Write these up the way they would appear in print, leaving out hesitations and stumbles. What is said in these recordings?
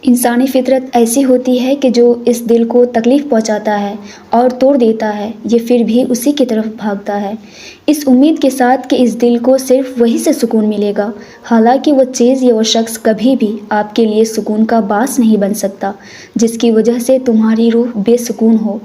انسانی فطرت ایسی ہوتی ہے کہ جو اس دل کو تکلیف پہنچاتا ہے اور توڑ دیتا ہے یہ پھر بھی اسی کی طرف بھاگتا ہے، اس امید کے ساتھ کہ اس دل کو صرف وہی سے سکون ملے گا، حالانکہ وہ چیز یا وہ شخص کبھی بھی آپ کے لیے سکون کا باعث نہیں بن سکتا، جس کی وجہ سے تمہاری روح بے سکون ہو۔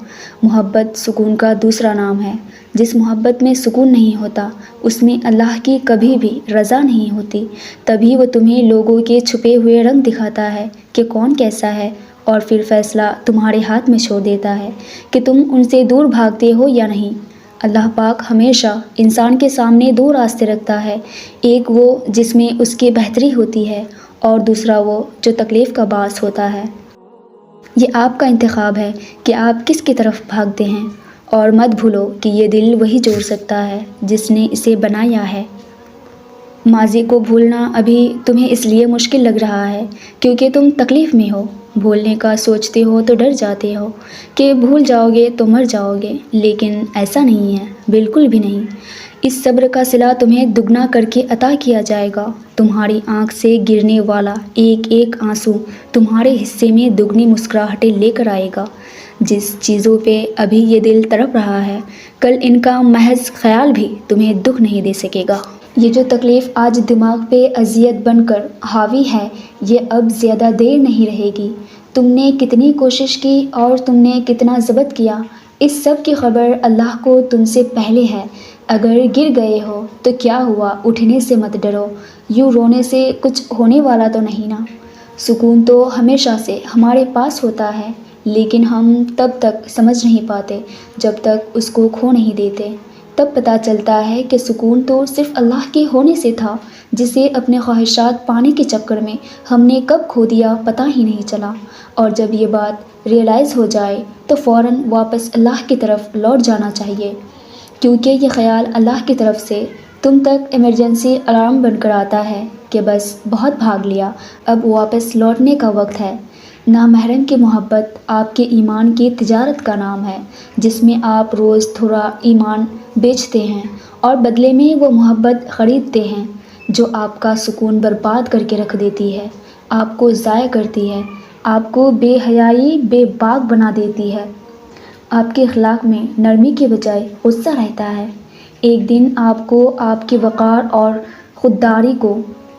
محبت سکون کا دوسرا نام ہے۔ جس محبت میں سکون نہیں ہوتا اس میں اللہ کی کبھی بھی رضا نہیں ہوتی، تبھی وہ تمہیں لوگوں کے چھپے ہوئے رنگ دکھاتا ہے کہ کون کیسا ہے، اور پھر فیصلہ تمہارے ہاتھ میں چھوڑ دیتا ہے کہ تم ان سے دور بھاگتے ہو یا نہیں۔ اللہ پاک ہمیشہ انسان کے سامنے دو راستے رکھتا ہے، ایک وہ جس میں اس کی بہتری ہوتی ہے اور دوسرا وہ جو تکلیف کا باعث ہوتا ہے۔ یہ آپ کا انتخاب ہے کہ آپ کس کی طرف بھاگتے ہیں، اور مت بھولو کہ یہ دل وہی جوڑ سکتا ہے جس نے اسے بنایا ہے۔ ماضی کو بھولنا ابھی تمہیں اس لیے مشکل لگ رہا ہے کیونکہ تم تکلیف میں ہو، بھولنے کا سوچتے ہو تو ڈر جاتے ہو کہ بھول جاؤ گے تو مر جاؤ گے، لیکن ایسا نہیں ہے، بالکل بھی نہیں۔ اس صبر کا صلہ تمہیں دگنا کر کے عطا کیا جائے گا۔ تمہاری آنکھ سے گرنے والا ایک ایک آنسو تمہارے حصے میں دگنی مسکراہٹیں لے کر آئے گا۔ جس چیزوں پہ ابھی یہ دل تڑپ رہا ہے، کل ان کا محض خیال بھی تمہیں دکھ نہیں دے سکے گا۔ یہ جو تکلیف آج دماغ پہ اذیت بن کر حاوی ہے یہ اب زیادہ دیر نہیں رہے گی۔ تم نے کتنی کوشش کی اور تم نے کتنا ضبط کیا، اس سب کی خبر اللہ کو تم سے پہلے ہے۔ اگر گر گئے ہو تو کیا ہوا، اٹھنے سے مت ڈرو، یوں رونے سے کچھ ہونے والا تو نہیں نا۔ سکون تو ہمیشہ سے ہمارے پاس ہوتا ہے لیکن ہم تب تک سمجھ نہیں پاتے جب تک اس کو کھو نہیں دیتے۔ تب پتہ چلتا ہے کہ سکون تو صرف اللہ کے ہونے سے تھا، جسے اپنے خواہشات پانے کے چکر میں ہم نے کب کھو دیا پتہ ہی نہیں چلا۔ اور جب یہ بات ریئلائز ہو جائے تو فوراً واپس اللہ کی طرف لوٹ جانا چاہیے، کیونکہ یہ خیال اللہ کی طرف سے تم تک ایمرجنسی الارم بن کر آتا ہے کہ بس بہت بھاگ لیا، اب واپس لوٹنے کا وقت ہے۔ نامحرم کی محبت آپ کے ایمان کی تجارت کا نام ہے، جس میں آپ روز تھوڑا ایمان بیچتے ہیں اور بدلے میں وہ محبت خریدتے ہیں جو آپ کا سکون برباد کر کے رکھ دیتی ہے، آپ کو ضائع کرتی ہے، آپ کو بے حیائی بے باک بنا دیتی ہے۔ آپ کے اخلاق میں نرمی کے بجائے غصہ رہتا ہے۔ ایک دن آپ کو آپ کی وقار اور خودداری کو،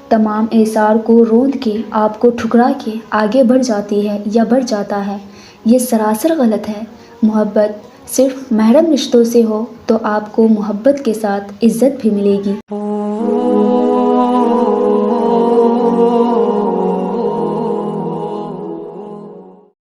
تمام اعصار کو روند کے آپ کو ٹھکرا کے آگے بڑھ جاتی ہے یا بڑھ جاتا ہے۔ یہ سراسر غلط ہے۔ محبت صرف محرم رشتوں سے ہو تو آپ کو محبت کے ساتھ عزت بھی ملے گی۔